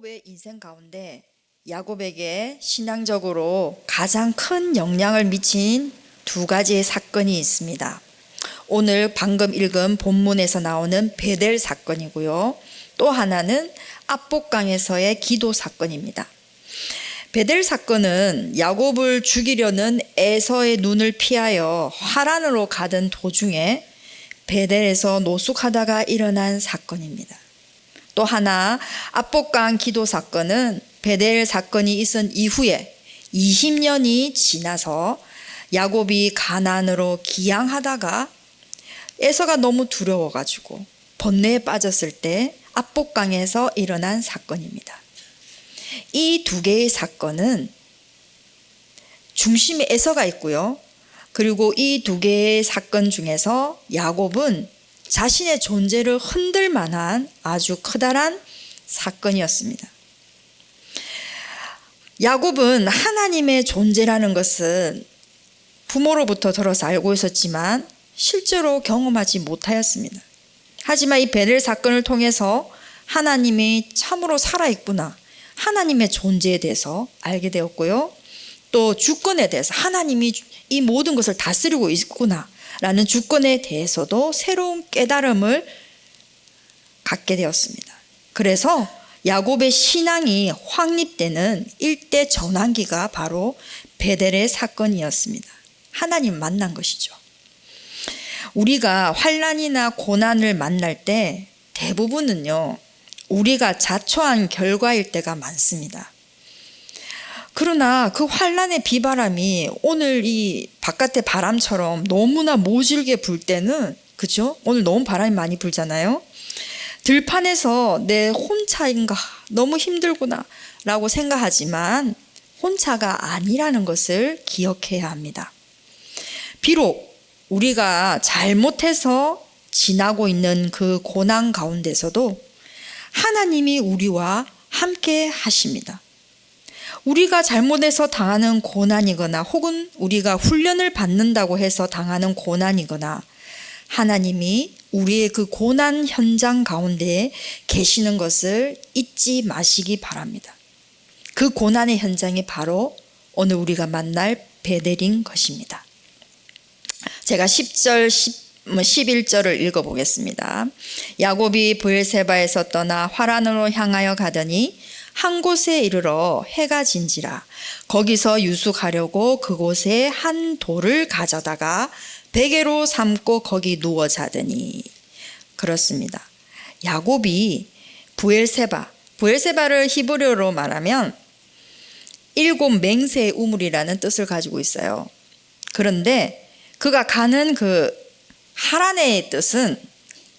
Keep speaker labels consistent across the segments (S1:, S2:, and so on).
S1: 야곱의 인생 가운데 야곱에게 신앙적으로 가장 큰 영향을 미친 두 가지의 사건이 있습니다. 오늘 방금 읽은 본문에서 나오는 베델 사건이고요. 또 하나는 압복강에서의 기도 사건입니다. 베델 사건은 야곱을 죽이려는 에서의 눈을 피하여 하란으로 가던 도중에 베델에서 노숙하다가 일어난 사건입니다. 또 하나 압복강 기도 사건은 베델 사건이 있은 이후에 20년이 지나서 야곱이 가나안으로 기양하다가 에서가 너무 두려워가지고 번뇌에 빠졌을 때 압복강에서 일어난 사건입니다. 이 두 개의 사건은 중심에 에서가 있고요. 그리고 이 두 개의 사건 중에서 야곱은 자신의 존재를 흔들 만한 아주 커다란 사건이었습니다. 야곱은 하나님의 존재라는 것은 부모로부터 들어서 알고 있었지만 실제로 경험하지 못하였습니다. 하지만 이 베델 사건을 통해서 하나님이 참으로 살아있구나, 하나님의 존재에 대해서 알게 되었고요. 또 주권에 대해서 하나님이 이 모든 것을 다스리고 있구나 라는 주권에 대해서도 새로운 깨달음을 갖게 되었습니다. 그래서 야곱의 신앙이 확립되는 일대 전환기가 바로 베델의 사건이었습니다. 하나님 만난 것이죠. 우리가 환난이나 고난을 만날 때 대부분은요, 우리가 자초한 결과일 때가 많습니다. 그러나 그 환난의 비바람이 오늘 이 바깥의 바람처럼 너무나 모질게 불 때는, 그죠? 오늘 너무 바람이 많이 불잖아요. 들판에서 내 혼자인가, 너무 힘들구나 라고 생각하지만 혼자가 아니라는 것을 기억해야 합니다. 비록 우리가 잘못해서 지나고 있는 그 고난 가운데서도 하나님이 우리와 함께 하십니다. 우리가 잘못해서 당하는 고난이거나 혹은 우리가 훈련을 받는다고 해서 당하는 고난이거나 하나님이 우리의 그 고난 현장 가운데 계시는 것을 잊지 마시기 바랍니다. 그 고난의 현장이 바로 오늘 우리가 만날 베델인 것입니다. 제가 10절, 11절을 읽어보겠습니다. 야곱이 브엘세바에서 떠나 화란으로 향하여 가더니 한 곳에 이르러 해가 진지라. 거기서 유숙하려고 그곳에 한 돌을 가져다가 베개로 삼고 거기 누워 자더니. 그렇습니다. 야곱이 브엘세바를 히브리어로 말하면 일곱 맹세의 우물이라는 뜻을 가지고 있어요. 그런데 그가 가는 그 하란의 뜻은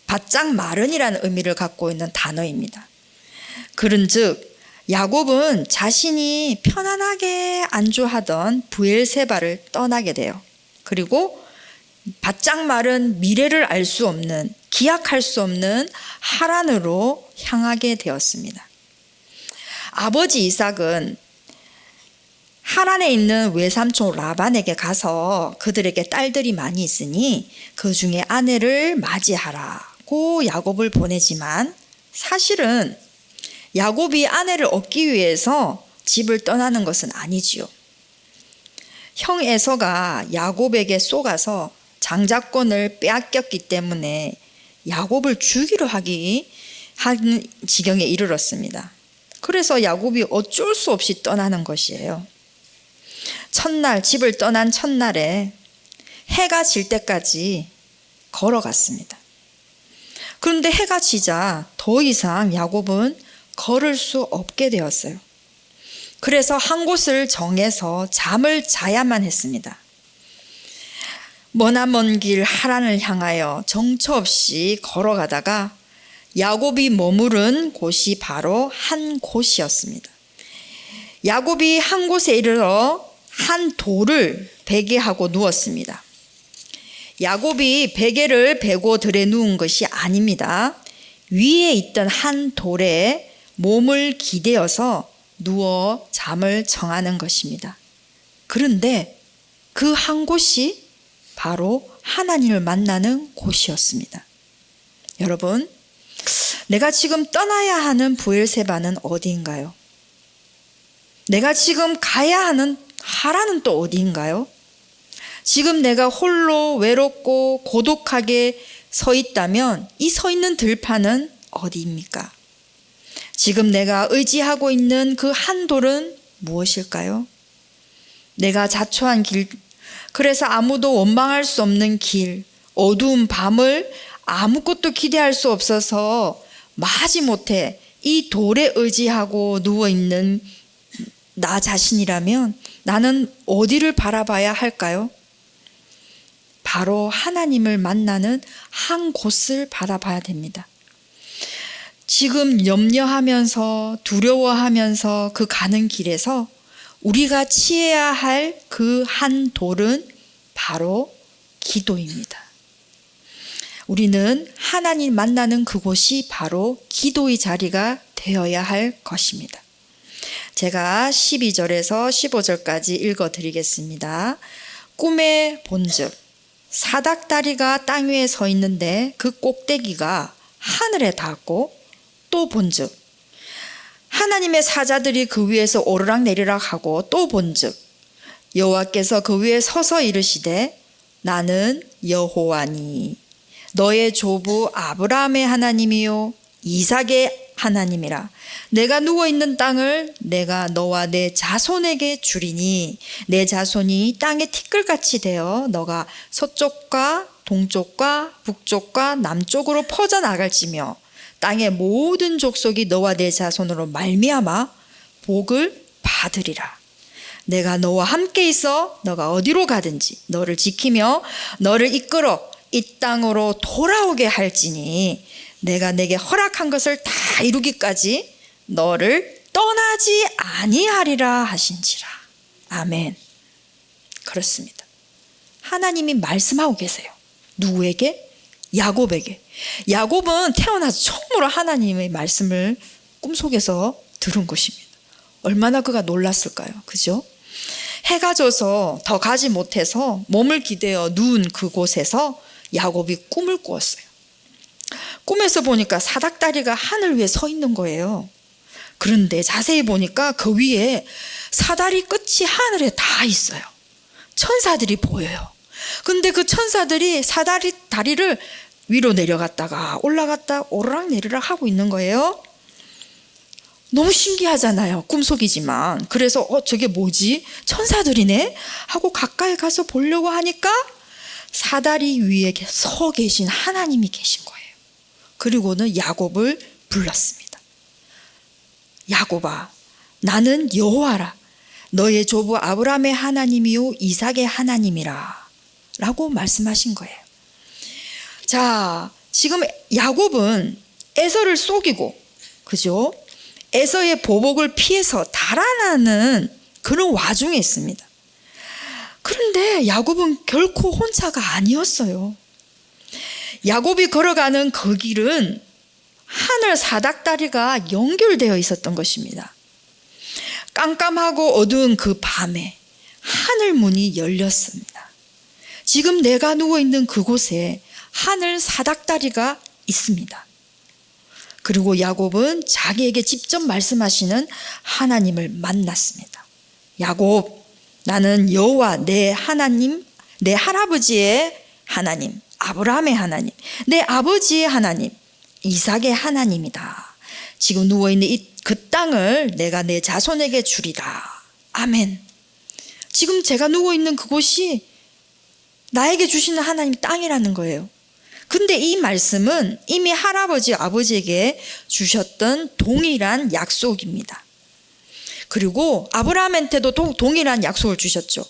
S1: 바짝 마른이라는 의미를 갖고 있는 단어입니다. 그런즉 야곱은 자신이 편안하게 안주하던 브엘세바를 떠나게 돼요. 그리고 바짝 마른 미래를 알 수 없는, 기약할 수 없는 하란으로 향하게 되었습니다. 아버지 이삭은 하란에 있는 외삼촌 라반에게 가서 그들에게 딸들이 많이 있으니 그 중에 아내를 맞이하라고 야곱을 보내지만 사실은 야곱이 아내를 얻기 위해서 집을 떠나는 것은 아니지요. 형 에서가 야곱에게 쏘가서 장자권을 빼앗겼기 때문에 야곱을 죽이려 한 지경에 이르렀습니다. 그래서 야곱이 어쩔 수 없이 떠나는 것이에요. 첫날, 집을 떠난 첫날에 해가 질 때까지 걸어갔습니다. 그런데 해가 지자 더 이상 야곱은 걸을 수 없게 되었어요. 그래서 한 곳을 정해서 잠을 자야만 했습니다. 머나먼 길 하란을 향하여 정처 없이 걸어가다가 야곱이 머무른 곳이 바로 한 곳이었습니다. 야곱이 한 곳에 이르러 한 돌을 베개하고 누웠습니다. 야곱이 베개를 베고 들에 누운 것이 아닙니다. 위에 있던 한 돌에 몸을 기대어서 누워 잠을 청하는 것입니다. 그런데 그 한 곳이 바로 하나님을 만나는 곳이었습니다. 여러분, 내가 지금 떠나야 하는 브엘세바는 어디인가요? 내가 지금 가야 하는 하란은 또 어디인가요? 지금 내가 홀로 외롭고 고독하게 서 있다면 이 서 있는 들판은 어디입니까? 지금 내가 의지하고 있는 그 한 돌은 무엇일까요? 내가 자초한 길, 그래서 아무도 원망할 수 없는 길, 어두운 밤을 아무것도 기대할 수 없어서 마지못해 이 돌에 의지하고 누워있는 나 자신이라면 나는 어디를 바라봐야 할까요? 바로 하나님을 만나는 한 곳을 바라봐야 됩니다. 지금 염려하면서 두려워하면서 그 가는 길에서 우리가 취해야 할 그 한 돌은 바로 기도입니다. 우리는 하나님 만나는 그곳이 바로 기도의 자리가 되어야 할 것입니다. 제가 12절에서 15절까지 읽어드리겠습니다. 꿈에 본즉 사닥다리가 땅 위에 서 있는데 그 꼭대기가 하늘에 닿았고, 또 본즉 하나님의 사자들이 그 위에서 오르락내리락 하고, 또 본즉 여호와께서 그 위에 서서 이르시되 나는 여호와니 너의 조부 아브라함의 하나님이요 이삭의 하나님이라. 내가 누워있는 땅을 내가 너와 내 자손에게 주리니 내 자손이 땅의 티끌같이 되어 너가 서쪽과 동쪽과 북쪽과 남쪽으로 퍼져나갈지며 땅의 모든 족속이 너와 내 자손으로 말미암아 복을 받으리라. 내가 너와 함께 있어 너가 어디로 가든지 너를 지키며 너를 이끌어 이 땅으로 돌아오게 할지니 내가 내게 허락한 것을 다 이루기까지 너를 떠나지 아니하리라 하신지라. 아멘. 그렇습니다. 하나님이 말씀하고 계세요. 누구에게? 야곱에게. 야곱은 태어나서 처음으로 하나님의 말씀을 꿈속에서 들은 것입니다. 얼마나 그가 놀랐을까요? 그죠? 해가 져서 더 가지 못해서 몸을 기대어 누운 그곳에서 야곱이 꿈을 꾸었어요. 꿈에서 보니까 사닥다리가 하늘 위에 서 있는 거예요. 그런데 자세히 보니까 그 위에 사다리 끝이 하늘에 닿아 있어요. 천사들이 보여요. 근데 그 천사들이 다리를 위로 내려갔다가 올라갔다 오르락내리락 하고 있는 거예요. 너무 신기하잖아요. 꿈속이지만. 그래서 저게 뭐지? 천사들이네? 하고 가까이 가서 보려고 하니까 사다리 위에 서 계신 하나님이 계신 거예요. 그리고는 야곱을 불렀습니다. 야곱아, 나는 여호와라. 너의 조부 아브라함의 하나님이요 이삭의 하나님이라. 라고 말씀하신 거예요. 자, 지금 야곱은 에서를 속이고, 그죠? 에서의 보복을 피해서 달아나는 그런 와중에 있습니다. 그런데 야곱은 결코 혼자가 아니었어요. 야곱이 걸어가는 그 길은 하늘 사닥다리가 연결되어 있었던 것입니다. 깜깜하고 어두운 그 밤에 하늘 문이 열렸습니다. 지금 내가 누워있는 그곳에 하늘 사닥다리가 있습니다. 그리고 야곱은 자기에게 직접 말씀하시는 하나님을 만났습니다. 야곱, 나는 여호와 내 하나님, 내 할아버지의 하나님, 아브라함의 하나님, 내 아버지의 하나님, 이삭의 하나님이다. 지금 누워있는 그 땅을 내가 내 자손에게 주리다. 아멘. 지금 제가 누워있는 그곳이 나에게 주시는 하나님 땅이라는 거예요. 근데 이 말씀은 이미 할아버지, 아버지에게 주셨던 동일한 약속입니다. 그리고 아브라함한테도 동일한 약속을 주셨죠.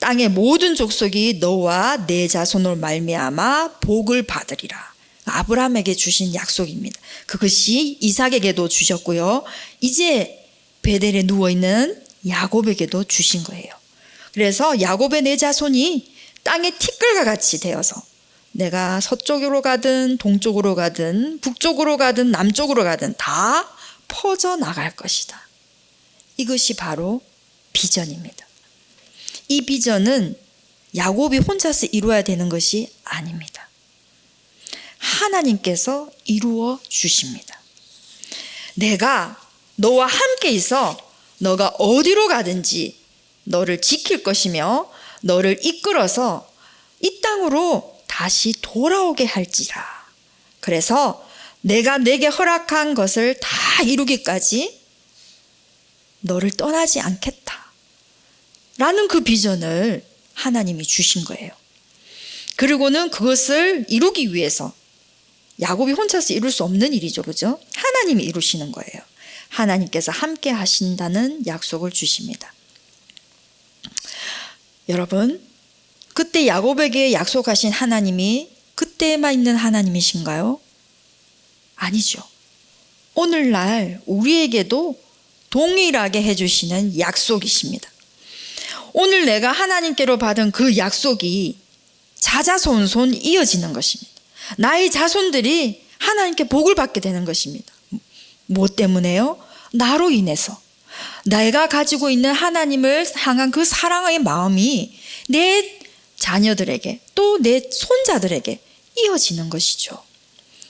S1: 땅의 모든 족속이 너와 내 자손으로 말미암아 복을 받으리라. 아브라함에게 주신 약속입니다. 그것이 이삭에게도 주셨고요. 이제 베델에 누워있는 야곱에게도 주신 거예요. 그래서 야곱의 내 자손이 땅의 티끌과 같이 되어서 내가 서쪽으로 가든 동쪽으로 가든 북쪽으로 가든 남쪽으로 가든 다 퍼져나갈 것이다. 이것이 바로 비전입니다. 이 비전은 야곱이 혼자서 이루어야 되는 것이 아닙니다. 하나님께서 이루어 주십니다. 내가 너와 함께 있어 너가 어디로 가든지 너를 지킬 것이며 너를 이끌어서 이 땅으로 다시 돌아오게 할지라. 그래서 내가 내게 허락한 것을 다 이루기까지 너를 떠나지 않겠다 라는 그 비전을 하나님이 주신 거예요. 그리고는 그것을 이루기 위해서 야곱이 혼자서 이룰 수 없는 일이죠, 그죠? 하나님이 이루시는 거예요. 하나님께서 함께 하신다는 약속을 주십니다. 여러분, 그때 야곱에게 약속하신 하나님이 그때만 있는 하나님이신가요? 아니죠. 오늘날 우리에게도 동일하게 해주시는 약속이십니다. 오늘 내가 하나님께로 받은 그 약속이 자자손손 이어지는 것입니다. 나의 자손들이 하나님께 복을 받게 되는 것입니다. 무엇 때문에요? 나로 인해서. 내가 가지고 있는 하나님을 향한 그 사랑의 마음이 내 자녀들에게 또 내 손자들에게 이어지는 것이죠.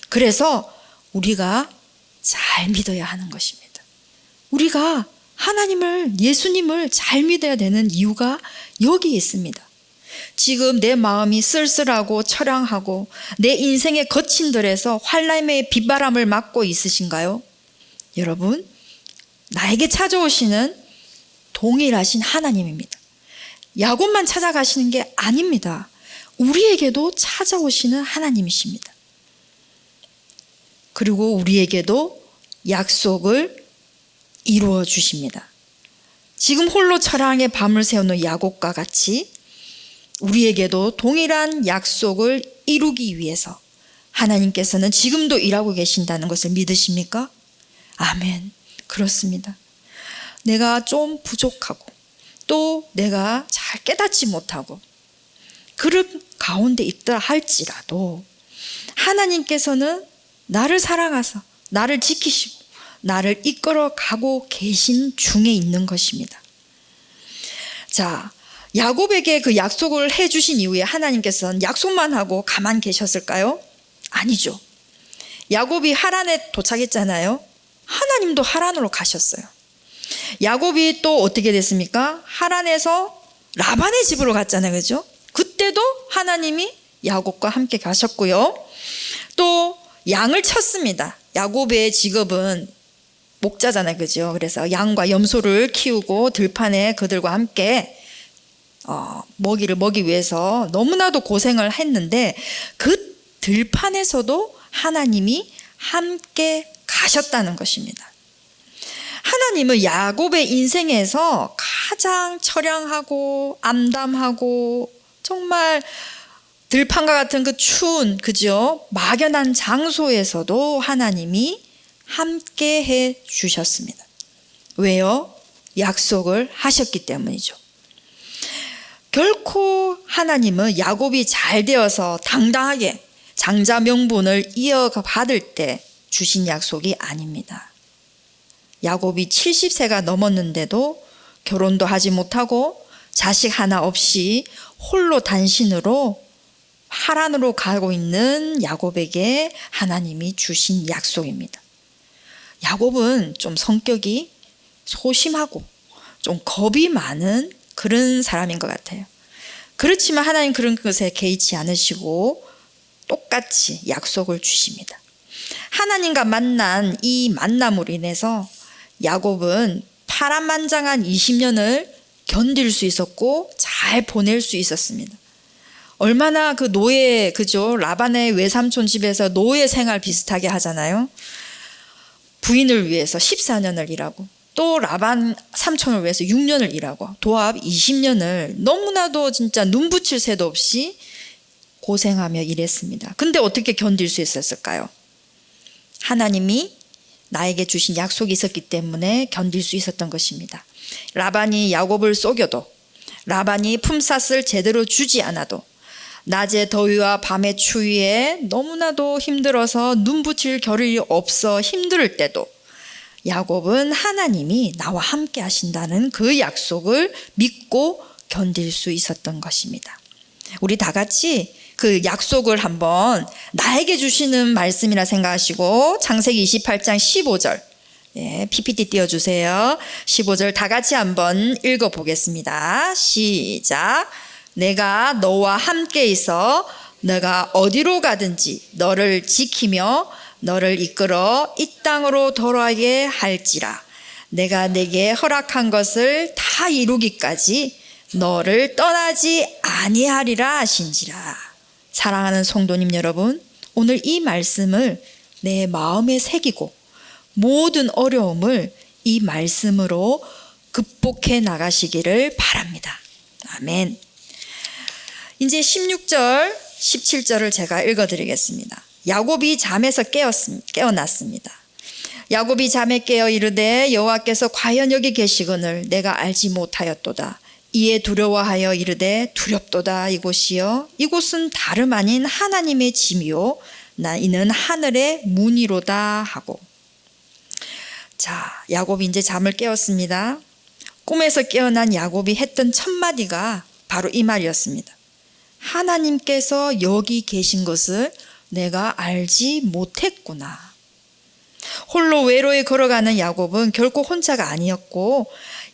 S1: 그래서 우리가 잘 믿어야 하는 것입니다. 우리가 하나님을, 예수님을 잘 믿어야 되는 이유가 여기에 있습니다. 지금 내 마음이 쓸쓸하고 처량하고 내 인생의 거친 들에서 환란의 빗바람을 맞고 있으신가요? 여러분, 나에게 찾아오시는 동일하신 하나님입니다. 야곱만 찾아가시는 게 아닙니다. 우리에게도 찾아오시는 하나님이십니다. 그리고 우리에게도 약속을 이루어 주십니다. 지금 홀로 처량의 밤을 새우는 야곱과 같이 우리에게도 동일한 약속을 이루기 위해서 하나님께서는 지금도 일하고 계신다는 것을 믿으십니까? 아멘. 그렇습니다. 내가 좀 부족하고 또 내가 잘 깨닫지 못하고 그런 가운데 있다 할지라도 하나님께서는 나를 사랑하사 나를 지키시고 나를 이끌어 가고 계신 중에 있는 것입니다. 자, 야곱에게 그 약속을 해주신 이후에 하나님께서는 약속만 하고 가만 계셨을까요? 아니죠. 야곱이 하란에 도착했잖아요. 하나님도 하란으로 가셨어요. 야곱이 또 어떻게 됐습니까? 하란에서 라반의 집으로 갔잖아요, 그죠? 그때도 하나님이 야곱과 함께 가셨고요. 또 양을 쳤습니다. 야곱의 직업은 목자잖아요, 그죠? 그래서 양과 염소를 키우고 들판에 그들과 함께 먹이를 먹기 위해서 너무나도 고생을 했는데 그 들판에서도 하나님이 함께 가셨다는 것입니다. 하나님은 야곱의 인생에서 가장 처량하고 암담하고 정말 들판과 같은 그 추운, 그죠? 막연한 장소에서도 하나님이 함께 해 주셨습니다. 왜요? 약속을 하셨기 때문이죠. 결코 하나님은 야곱이 잘 되어서 당당하게 장자 명분을 이어받을 때 주신 약속이 아닙니다. 야곱이 70세가 넘었는데도 결혼도 하지 못하고 자식 하나 없이 홀로 단신으로 하란으로 가고 있는 야곱에게 하나님이 주신 약속입니다. 야곱은 좀 성격이 소심하고 좀 겁이 많은 그런 사람인 것 같아요. 그렇지만 하나님 그런 것에 개의치 않으시고 똑같이 약속을 주십니다. 하나님과 만난 이 만남으로 인해서 야곱은 파란만장한 20년을 견딜 수 있었고 잘 보낼 수 있었습니다. 얼마나 그 노예, 그죠? 라반의 외삼촌 집에서 노예 생활 비슷하게 하잖아요. 부인을 위해서 14년을 일하고 또 라반 삼촌을 위해서 6년을 일하고 도합 20년을 너무나도 진짜 눈 붙일 새도 없이 고생하며 일했습니다. 근데 어떻게 견딜 수 있었을까요? 하나님이 나에게 주신 약속이 있었기 때문에 견딜 수 있었던 것입니다. 라반이 야곱을 속여도 라반이 품삯을 제대로 주지 않아도 낮의 더위와 밤의 추위에 너무나도 힘들어서 눈 붙일 겨를이 없어 힘들 때도 야곱은 하나님이 나와 함께 하신다는 그 약속을 믿고 견딜 수 있었던 것입니다. 우리 다 같이 그 약속을 한번 나에게 주시는 말씀이라 생각하시고 창세기 28장 15절 PPT 띄워주세요. 15절 다 같이 한번 읽어보겠습니다. 시작. 내가 너와 함께 있어 너가 어디로 가든지 너를 지키며 너를 이끌어 이 땅으로 돌아오게 할지라. 내가 내게 허락한 것을 다 이루기까지 너를 떠나지 아니하리라 하신지라. 사랑하는 성도님 여러분, 오늘 이 말씀을 내 마음에 새기고 모든 어려움을 이 말씀으로 극복해 나가시기를 바랍니다. 아멘. 이제 16절, 17절을 제가 읽어드리겠습니다. 야곱이 잠에서 깨어났습니다. 야곱이 잠에 깨어 이르되 여호와께서 과연 여기 계시거늘 내가 알지 못하였도다. 이에 두려워하여 이르되 두렵도다. 이곳이요 이곳은 다름 아닌 하나님의 짐이요 이는 하늘의 문이로다 하고. 자, 야곱이 이제 잠을 깨었습니다. 꿈에서 깨어난 야곱이 했던 첫 마디가 바로 이 말이었습니다. 하나님께서 여기 계신 것을 내가 알지 못했구나. 홀로 외로이 걸어가는 야곱은 결코 혼자가 아니었고,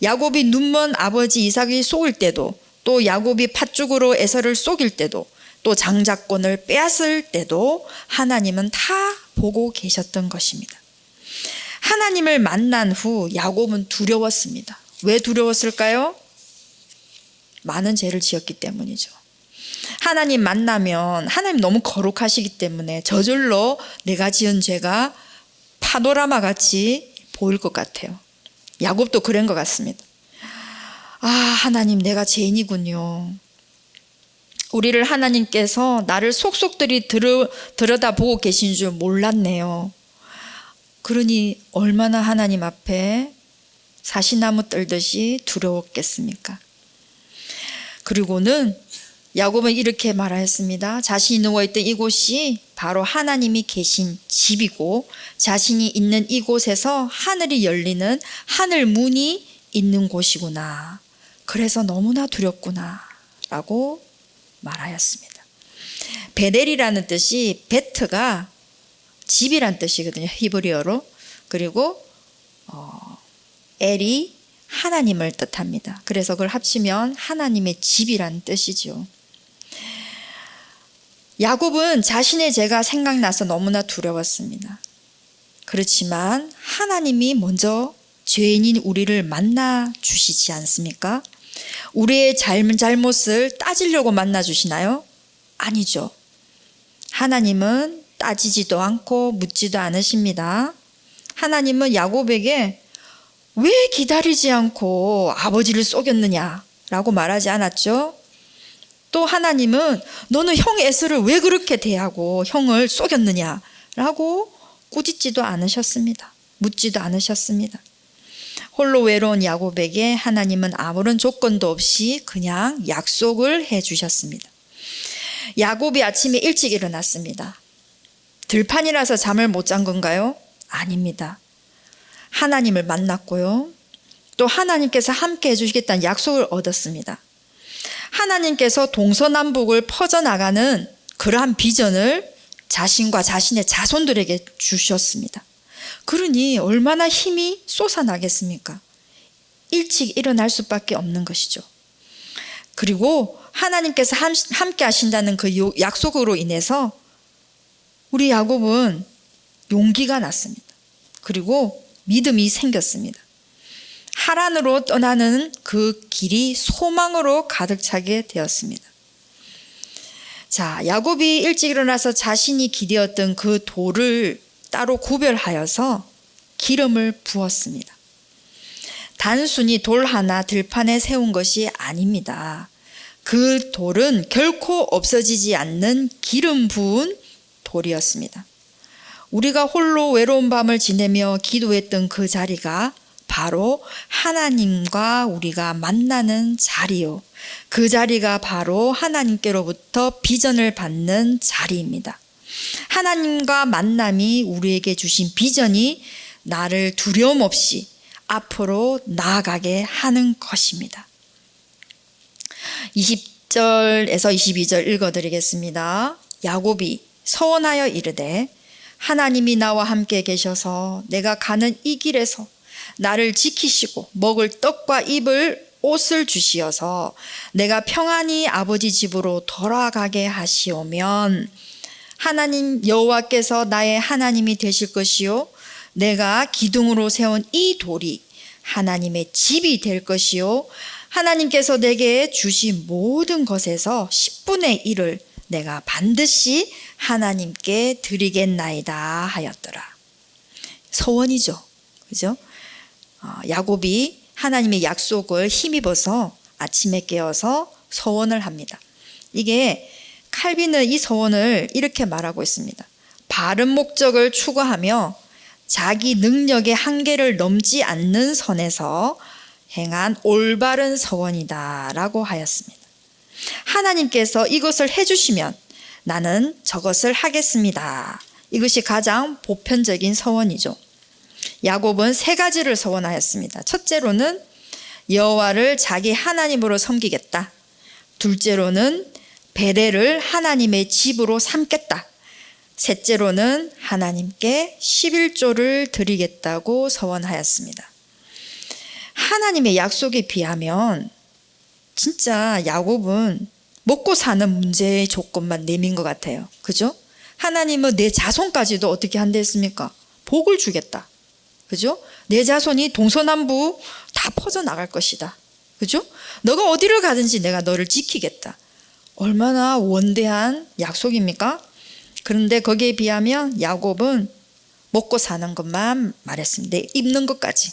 S1: 야곱이 눈먼 아버지 이삭이 쏘일 때도, 또 야곱이 팥죽으로 에서를 쏘길 때도, 또 장자권을 빼앗을 때도 하나님은 다 보고 계셨던 것입니다. 하나님을 만난 후 야곱은 두려웠습니다. 왜 두려웠을까요? 많은 죄를 지었기 때문이죠. 하나님 만나면 하나님 너무 거룩하시기 때문에 저절로 내가 지은 죄가 파노라마 같이 보일 것 같아요. 야곱도 그런 것 같습니다. 아, 하나님 내가 죄인이군요. 우리를 하나님께서 나를 속속들이 들여다보고 계신 줄 몰랐네요. 그러니 얼마나 하나님 앞에 사시나무 떨듯이 두려웠겠습니까? 그리고는 야곱은 이렇게 말하였습니다. 자신이 누워있던 이곳이 바로 하나님이 계신 집이고 자신이 있는 이곳에서 하늘이 열리는 하늘 문이 있는 곳이구나. 그래서 너무나 두렵구나 라고 말하였습니다. 베델이라는 뜻이 베트가 집이란 뜻이거든요. 히브리어로. 그리고 엘이 하나님을 뜻합니다. 그래서 그걸 합치면 하나님의 집이란 뜻이죠. 야곱은 자신의 죄가 생각나서 너무나 두려웠습니다. 그렇지만 하나님이 먼저 죄인인 우리를 만나 주시지 않습니까? 우리의 잘못을 따지려고 만나 주시나요? 아니죠. 하나님은 따지지도 않고 묻지도 않으십니다. 하나님은 야곱에게 왜 기다리지 않고 아버지를 속였느냐라고 말하지 않았죠. 또 하나님은 너는 형 에서를 왜 그렇게 대하고 형을 속였느냐라고 꾸짖지도 않으셨습니다. 묻지도 않으셨습니다. 홀로 외로운 야곱에게 하나님은 아무런 조건도 없이 그냥 약속을 해주셨습니다. 야곱이 아침에 일찍 일어났습니다. 들판이라서 잠을 못 잔 건가요? 아닙니다. 하나님을 만났고요. 또 하나님께서 함께 해주시겠다는 약속을 얻었습니다. 하나님께서 동서남북을 퍼져나가는 그러한 비전을 자신과 자신의 자손들에게 주셨습니다. 그러니 얼마나 힘이 솟아나겠습니까? 일찍 일어날 수밖에 없는 것이죠. 그리고 하나님께서 함께 하신다는 그 약속으로 인해서 우리 야곱은 용기가 났습니다. 그리고 믿음이 생겼습니다. 하란으로 떠나는 그 길이 소망으로 가득 차게 되었습니다. 자, 야곱이 일찍 일어나서 자신이 기대었던 그 돌을 따로 구별하여서 기름을 부었습니다. 단순히 돌 하나 들판에 세운 것이 아닙니다. 그 돌은 결코 없어지지 않는 기름 부은 돌이었습니다. 우리가 홀로 외로운 밤을 지내며 기도했던 그 자리가 바로 하나님과 우리가 만나는 자리요. 그 자리가 바로 하나님께로부터 비전을 받는 자리입니다. 하나님과 만남이 우리에게 주신 비전이 나를 두려움 없이 앞으로 나아가게 하는 것입니다. 20절에서 22절 읽어드리겠습니다. 야곱이 서원하여 이르되 하나님이 나와 함께 계셔서 내가 가는 이 길에서 나를 지키시고 먹을 떡과 입을 옷을 주시어서 내가 평안히 아버지 집으로 돌아가게 하시오면 하나님 여호와께서 나의 하나님이 되실 것이요 내가 기둥으로 세운 이 돌이 하나님의 집이 될 것이요 하나님께서 내게 주신 모든 것에서 10분의 1을 내가 반드시 하나님께 드리겠나이다 하였더라. 서원이죠. 그죠? 야곱이 하나님의 약속을 힘입어서 아침에 깨어서 서원을 합니다. 이게 칼빈은 이 서원을 이렇게 말하고 있습니다. 바른 목적을 추구하며 자기 능력의 한계를 넘지 않는 선에서 행한 올바른 서원이다 라고 하였습니다. 하나님께서 이것을 해주시면 나는 저것을 하겠습니다. 이것이 가장 보편적인 서원이죠. 야곱은 3가지를 서원하였습니다. 첫째로는 여호와를 자기 하나님으로 섬기겠다. 둘째로는 베델을 하나님의 집으로 삼겠다. 셋째로는 하나님께 11조를 드리겠다고 서원하였습니다. 하나님의 약속에 비하면 진짜 야곱은 먹고 사는 문제의 조건만 내민 것 같아요. 그죠? 하나님은 내 자손까지도 어떻게 한댔습니까? 복을 주겠다. 그죠? 내 자손이 동서남북 다 퍼져나갈 것이다. 그죠? 너가 어디를 가든지 내가 너를 지키겠다. 얼마나 원대한 약속입니까? 그런데 거기에 비하면 야곱은 먹고 사는 것만 말했습니다. 입는 것까지.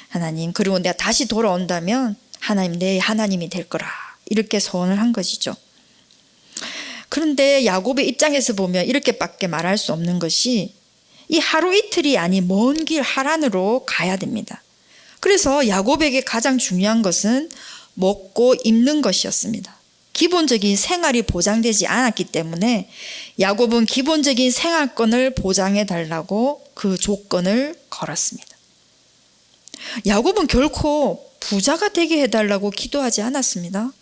S1: 하나님, 그리고 내가 다시 돌아온다면 하나님, 내 하나님이 될 거라. 이렇게 소원을 한 것이죠. 그런데 야곱의 입장에서 보면 이렇게밖에 말할 수 없는 것이 이 하루 이틀이 아닌 먼 길 하란으로 가야 됩니다. 그래서 야곱에게 가장 중요한 것은 먹고 입는 것이었습니다. 기본적인 생활이 보장되지 않았기 때문에 야곱은 기본적인 생활권을 보장해 달라고 그 조건을 걸었습니다. 야곱은 결코 부자가 되게 해달라고 기도하지 않았습니다.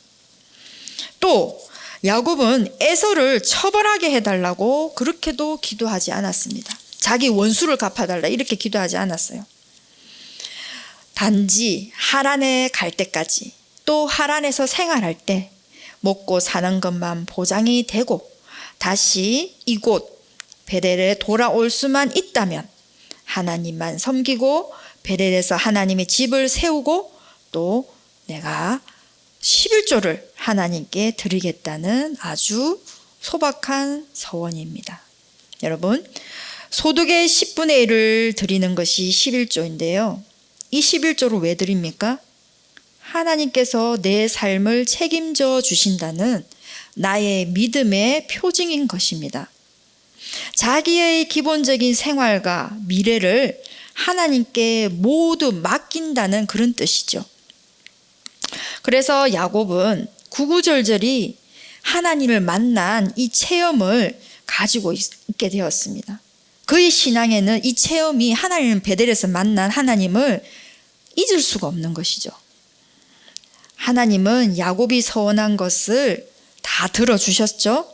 S1: 또 야곱은 에서를 처벌하게 해달라고 그렇게도 기도하지 않았습니다. 자기 원수를 갚아달라 이렇게 기도하지 않았어요. 단지 하란에 갈 때까지 또 하란에서 생활할 때 먹고 사는 것만 보장이 되고 다시 이곳 베델에 돌아올 수만 있다면 하나님만 섬기고 베델에서 하나님의 집을 세우고 또 내가 11조를 하나님께 드리겠다는 아주 소박한 서원입니다. 여러분, 소득의 10분의 1을 드리는 것이 11조인데요. 이 11조를 왜 드립니까? 하나님께서 내 삶을 책임져 주신다는 나의 믿음의 표징인 것입니다. 자기의 기본적인 생활과 미래를 하나님께 모두 맡긴다는 그런 뜻이죠. 그래서 야곱은 구구절절히 하나님을 만난 이 체험을 가지고 있게 되었습니다. 그의 신앙에는 이 체험이 하나님 베델에서 만난 하나님을 잊을 수가 없는 것이죠. 하나님은 야곱이 서원한 것을 다 들어주셨죠.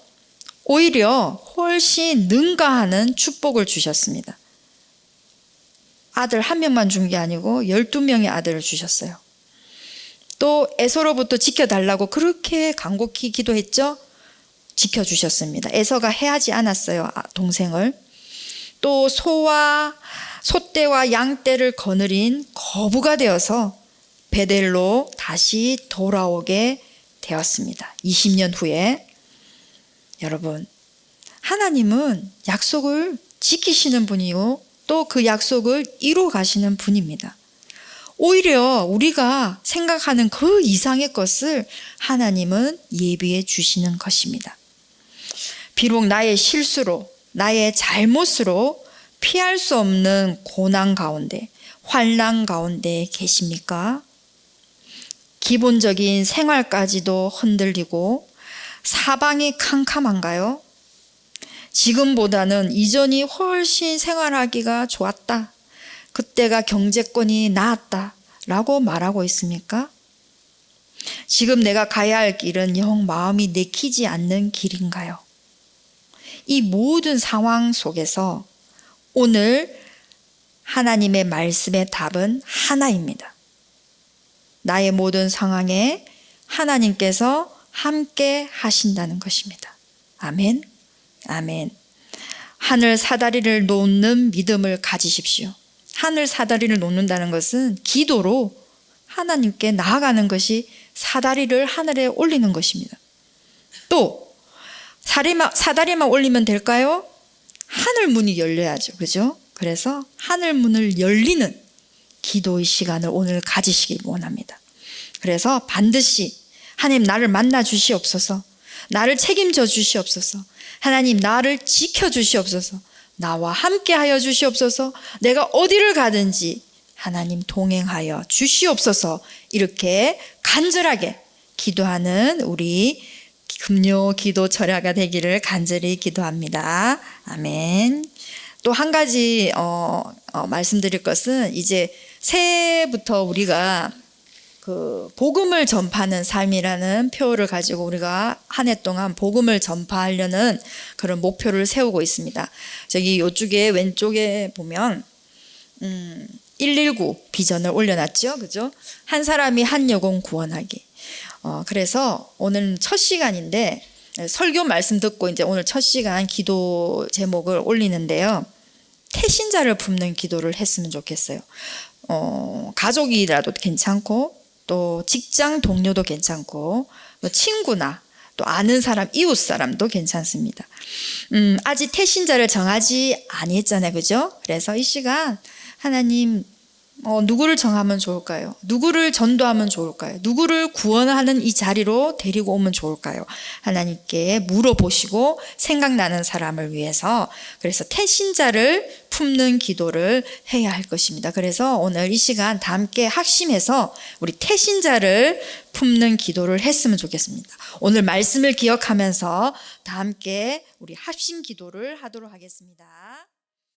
S1: 오히려 훨씬 능가하는 축복을 주셨습니다. 아들 1명만 준 게 아니고 12명의 아들을 주셨어요. 또 에서로부터 지켜달라고 그렇게 간곡히 기도했죠. 지켜주셨습니다. 에서가 해하지 않았어요. 동생을. 또 소떼와 양떼를 거느린 거부가 되어서 베델로 다시 돌아오게 되었습니다. 20년 후에. 여러분, 하나님은 약속을 지키시는 분이요 또 그 약속을 이루어 가시는 분입니다. 오히려 우리가 생각하는 그 이상의 것을 하나님은 예비해 주시는 것입니다. 비록 나의 실수로 나의 잘못으로 피할 수 없는 고난 가운데 환난 가운데 계십니까? 기본적인 생활까지도 흔들리고 사방이 캄캄한가요? 지금보다는 이전이 훨씬 생활하기가 좋았다. 그때가 경제권이 나았다 라고 말하고 있습니까? 지금 내가 가야 할 길은 영 마음이 내키지 않는 길인가요? 이 모든 상황 속에서 오늘 하나님의 말씀의 답은 하나입니다. 나의 모든 상황에 하나님께서 함께 하신다는 것입니다. 아멘. 아멘. 하늘 사다리를 놓는 믿음을 가지십시오. 하늘 사다리를 놓는다는 것은 기도로 하나님께 나아가는 것이 사다리를 하늘에 올리는 것입니다. 또 사다리만 올리면 될까요? 하늘 문이 열려야죠. 그죠? 그래서 하늘 문을 열리는 기도의 시간을 오늘 가지시기 원합니다. 그래서 반드시 하나님 나를 만나 주시옵소서, 나를 책임져 주시옵소서, 하나님 나를 지켜 주시옵소서, 나와 함께 하여 주시옵소서, 내가 어디를 가든지 하나님 동행하여 주시옵소서, 이렇게 간절하게 기도하는 우리 금요 기도 철야가 되기를 간절히 기도합니다. 아멘. 또 한 가지 말씀드릴 것은, 이제 새해부터 우리가 그 복음을 전파하는 삶이라는 표를 가지고 우리가 한 해 동안 복음을 전파하려는 그런 목표를 세우고 있습니다. 저기 이쪽에 왼쪽에 보면 119 비전을 올려놨죠. 그죠? 한 사람이 한 영혼 구원하기. 그래서 오늘 첫 시간인데, 설교 말씀 듣고 이제 오늘 첫 시간 기도 제목을 올리는데요. 태신자를 품는 기도를 했으면 좋겠어요. 가족이라도 괜찮고, 또 직장 동료도 괜찮고, 또 친구나 또 아는 사람, 이웃 사람도 괜찮습니다. 아직 태신자를 정하지 아니했잖아요. 그죠? 그래서 이 시간 하나님 누구를 정하면 좋을까요? 누구를 전도하면 좋을까요? 누구를 구원하는 이 자리로 데리고 오면 좋을까요? 하나님께 물어보시고 생각나는 사람을 위해서, 그래서 태신자를 품는 기도를 해야 할 것입니다. 그래서 오늘 이 시간 다 함께 학심해서 우리 태신자를 품는 기도를 했으면 좋겠습니다. 오늘 말씀을 기억하면서 다 함께 우리 합심 기도를 하도록 하겠습니다.